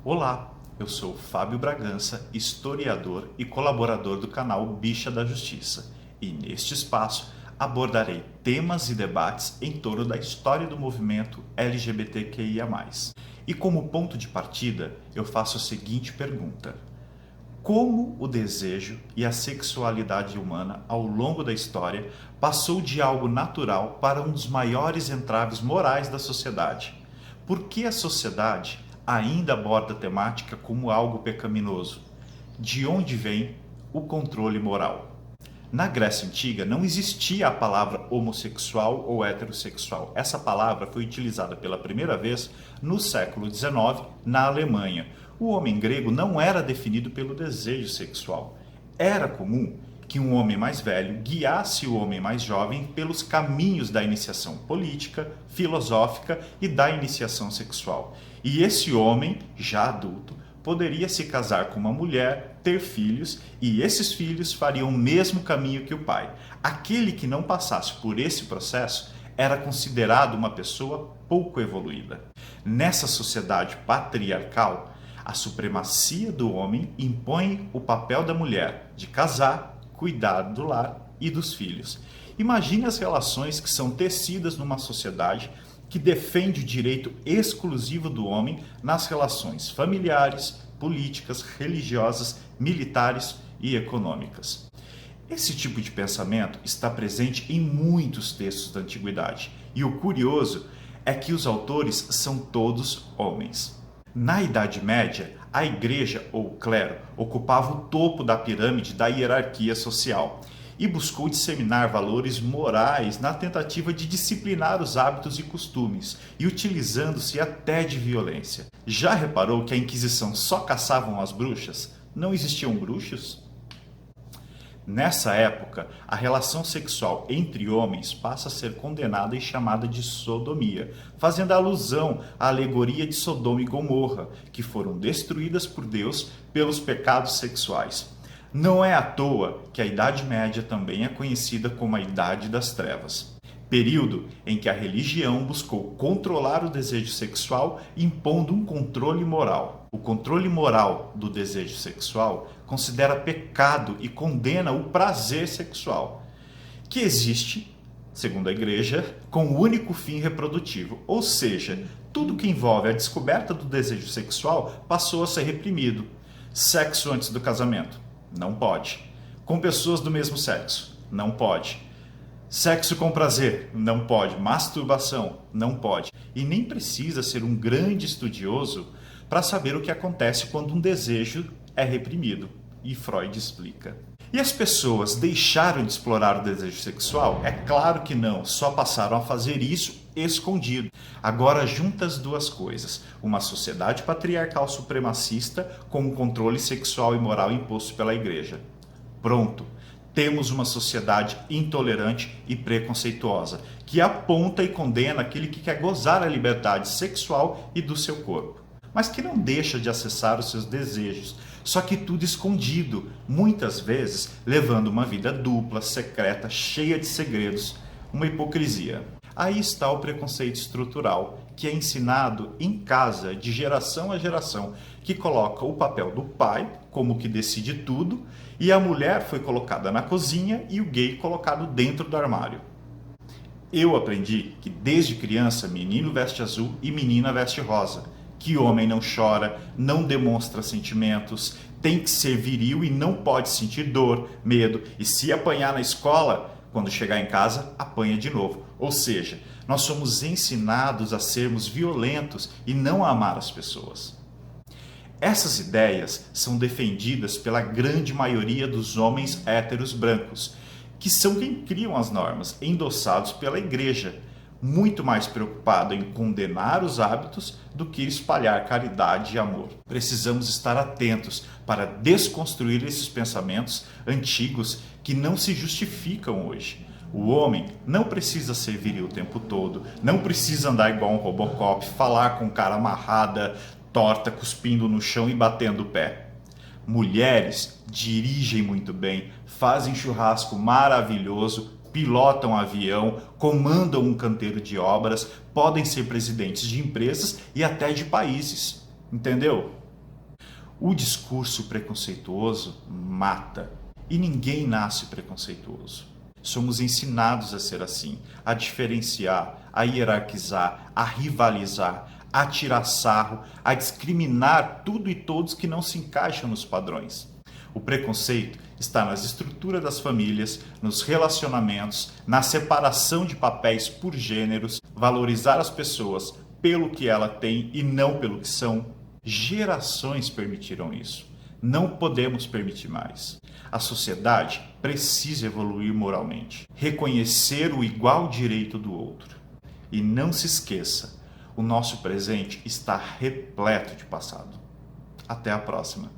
Olá, eu sou Fábio Bragança, historiador e colaborador do canal Bicha da Justiça, e neste espaço abordarei temas e debates em torno da história do movimento LGBTQIA+. E como ponto de partida, eu faço a seguinte pergunta: como o desejo e a sexualidade humana ao longo da história passou de algo natural para um dos maiores entraves morais da sociedade? Por que a sociedade ainda aborda a temática como algo pecaminoso? De onde vem o controle moral? Na Grécia Antiga não existia a palavra homossexual ou heterossexual. Essa palavra foi utilizada pela primeira vez no século XIX na Alemanha. O homem grego não era definido pelo desejo sexual. Era comum que um homem mais velho guiasse o homem mais jovem pelos caminhos da iniciação política, filosófica e da iniciação sexual. E esse homem, já adulto, poderia se casar com uma mulher, ter filhos, e esses filhos fariam o mesmo caminho que o pai. Aquele que não passasse por esse processo era considerado uma pessoa pouco evoluída. Nessa sociedade patriarcal, a supremacia do homem impõe o papel da mulher de casar, cuidar do lar e dos filhos. Imagine as relações que são tecidas numa sociedade que defende o direito exclusivo do homem nas relações familiares, políticas, religiosas, militares e econômicas. Esse tipo de pensamento está presente em muitos textos da antiguidade, e o curioso é que os autores são todos homens. Na Idade Média, a igreja ou clero ocupava o topo da pirâmide da hierarquia social e buscou disseminar valores morais na tentativa de disciplinar os hábitos e costumes, e utilizando-se até de violência. Já reparou que a Inquisição só caçavam as bruxas? Não existiam bruxos? Nessa época, a relação sexual entre homens passa a ser condenada e chamada de sodomia, fazendo alusão à alegoria de Sodoma e Gomorra, que foram destruídas por Deus pelos pecados sexuais. Não é à toa que a Idade Média também é conhecida como a Idade das Trevas, período em que a religião buscou controlar o desejo sexual, impondo um controle moral. O controle moral do desejo sexual considera pecado e condena o prazer sexual, que existe, segundo a igreja, com o único fim reprodutivo, ou seja, tudo que envolve a descoberta do desejo sexual passou a ser reprimido. Sexo antes do casamento? Não pode. Com pessoas do mesmo sexo? Não pode. Sexo com prazer? Não pode. Masturbação? Não pode. E nem precisa ser um grande estudioso para saber o que acontece quando um desejo é reprimido. E Freud explica. E as pessoas deixaram de explorar o desejo sexual? É claro que não, só passaram a fazer isso escondido. Agora junta as duas coisas: uma sociedade patriarcal supremacista com um controle sexual e moral imposto pela igreja. Pronto, temos uma sociedade intolerante e preconceituosa, que aponta e condena aquele que quer gozar a liberdade sexual e do seu corpo, mas que não deixa de acessar os seus desejos, só que tudo escondido, muitas vezes levando uma vida dupla, secreta, cheia de segredos, uma hipocrisia. Aí está o preconceito estrutural, que é ensinado em casa, de geração a geração, que coloca o papel do pai como que decide tudo, e a mulher foi colocada na cozinha e o gay colocado dentro do armário. Eu aprendi que desde criança menino veste azul e menina veste rosa, que homem não chora, não demonstra sentimentos, tem que ser viril e não pode sentir dor, medo, e se apanhar na escola, quando chegar em casa, apanha de novo. Ou seja, nós somos ensinados a sermos violentos e não a amar as pessoas. Essas ideias são defendidas pela grande maioria dos homens héteros brancos, que são quem criam as normas, endossados pela igreja, muito mais preocupado em condenar os hábitos do que espalhar caridade e amor. Precisamos estar atentos para desconstruir esses pensamentos antigos que não se justificam hoje. O homem não precisa ser viril o tempo todo, não precisa andar igual um Robocop, falar com cara amarrada, torta, cuspindo no chão e batendo o pé. Mulheres dirigem muito bem, fazem churrasco maravilhoso, pilotam avião, comandam um canteiro de obras, podem ser presidentes de empresas e até de países. Entendeu? O discurso preconceituoso mata, e ninguém nasce preconceituoso. Somos ensinados a ser assim, a diferenciar, a hierarquizar, a rivalizar, a tirar sarro, a discriminar tudo e todos que não se encaixam nos padrões. O preconceito está nas estruturas das famílias, nos relacionamentos, na separação de papéis por gêneros, valorizar as pessoas pelo que ela tem e não pelo que são. Gerações permitiram isso. Não podemos permitir mais. A sociedade precisa evoluir moralmente, reconhecer o igual direito do outro. E não se esqueça, o nosso presente está repleto de passado. Até a próxima.